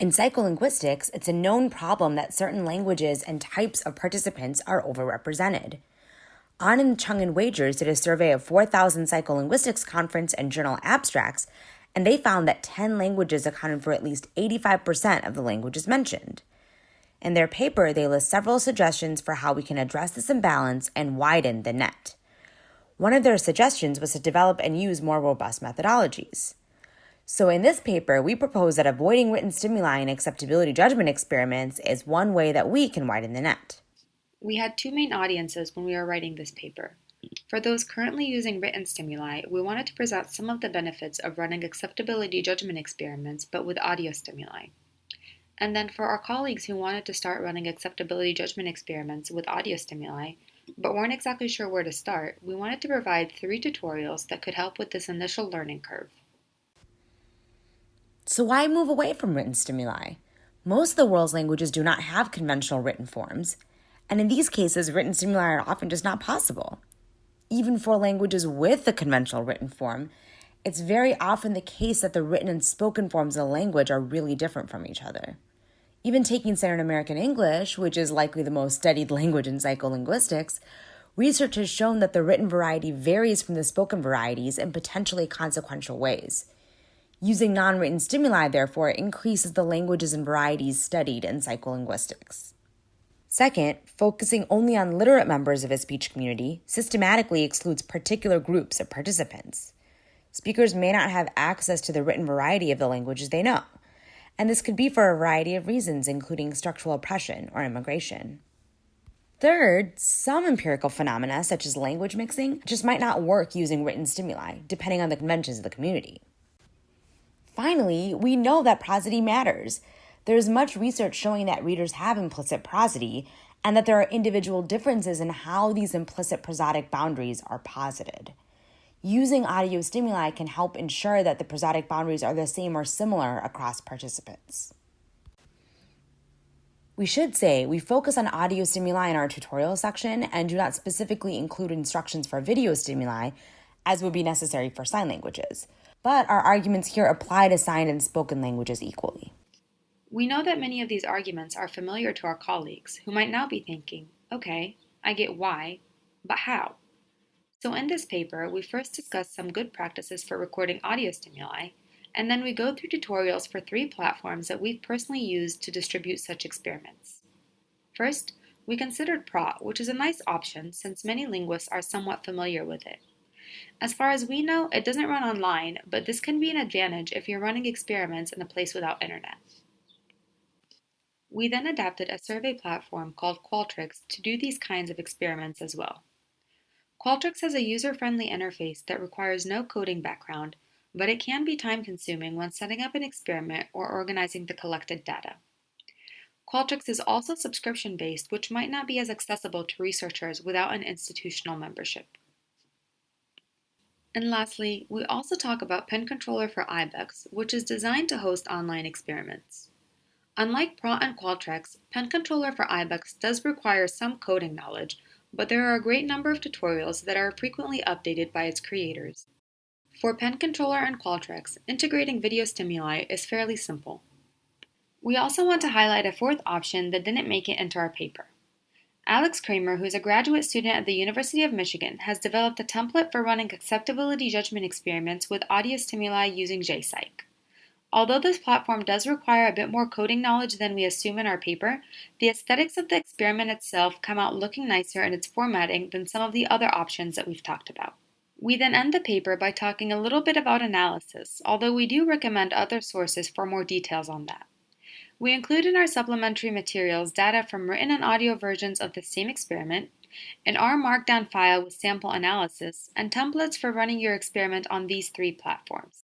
In psycholinguistics, it's a known problem that certain languages and types of participants are overrepresented. Anand Chung and Wagers did a survey of 4,000 psycholinguistics conference and journal abstracts, and they found that 10 languages accounted for at least 85% of the languages mentioned. In their paper, they list several suggestions for how we can address this imbalance and widen the net. One of their suggestions was to develop and use more robust methodologies. So in this paper, we propose that avoiding written stimuli in acceptability judgment experiments is one way that we can widen the net. We had two main audiences when we were writing this paper. For those currently using written stimuli, we wanted to present some of the benefits of running acceptability judgment experiments, but with audio stimuli. And then for our colleagues who wanted to start running acceptability judgment experiments with audio stimuli, but weren't exactly sure where to start, we wanted to provide 3 tutorials that could help with this initial learning curve. So why move away from written stimuli? Most of the world's languages do not have conventional written forms, and in these cases, written stimuli are often just not possible. Even for languages with the conventional written form, it's very often the case that the written and spoken forms of the language are really different from each other. Even taking Standard American English, which is likely the most studied language in psycholinguistics, research has shown that the written variety varies from the spoken varieties in potentially consequential ways. Using non-written stimuli, therefore, increases the languages and varieties studied in psycholinguistics. Second, focusing only on literate members of a speech community systematically excludes particular groups of participants. Speakers may not have access to the written variety of the languages they know, and this could be for a variety of reasons, including structural oppression or immigration. Third, some empirical phenomena, such as language mixing, just might not work using written stimuli, depending on the conventions of the community. Finally, we know that prosody matters. There's much research showing that readers have implicit prosody, and that there are individual differences in how these implicit prosodic boundaries are posited. Using audio stimuli can help ensure that the prosodic boundaries are the same or similar across participants. We should say we focus on audio stimuli in our tutorial section and do not specifically include instructions for video stimuli, as would be necessary for sign languages. But our arguments here apply to signed and spoken languages equally. We know that many of these arguments are familiar to our colleagues who might now be thinking, okay, I get why, but how? So in this paper, we first discuss some good practices for recording audio stimuli, and then we go through tutorials for 3 platforms that we've personally used to distribute such experiments. First, we considered PROT, which is a nice option since many linguists are somewhat familiar with it. As far as we know, it doesn't run online, but this can be an advantage if you're running experiments in a place without internet. We then adapted a survey platform called Qualtrics to do these kinds of experiments as well. Qualtrics has a user-friendly interface that requires no coding background, but it can be time-consuming when setting up an experiment or organizing the collected data. Qualtrics is also subscription-based, which might not be as accessible to researchers without an institutional membership. And lastly, we also talk about Pen Controller for iBooks, which is designed to host online experiments. Unlike PROT and Qualtrics, Pen Controller for iBooks does require some coding knowledge, but there are a great number of tutorials that are frequently updated by its creators. For Pen Controller and Qualtrics, integrating video stimuli is fairly simple. We also want to highlight a 4th option that didn't make it into our paper. Alex Kramer, who is a graduate student at the University of Michigan, has developed a template for running acceptability judgment experiments with audio stimuli using JPsych. Although this platform does require a bit more coding knowledge than we assume in our paper, the aesthetics of the experiment itself come out looking nicer in its formatting than some of the other options that we've talked about. We then end the paper by talking a little bit about analysis, although we do recommend other sources for more details on that. We include in our supplementary materials data from written and audio versions of the same experiment, an R Markdown file with sample analysis, and templates for running your experiment on these 3 platforms.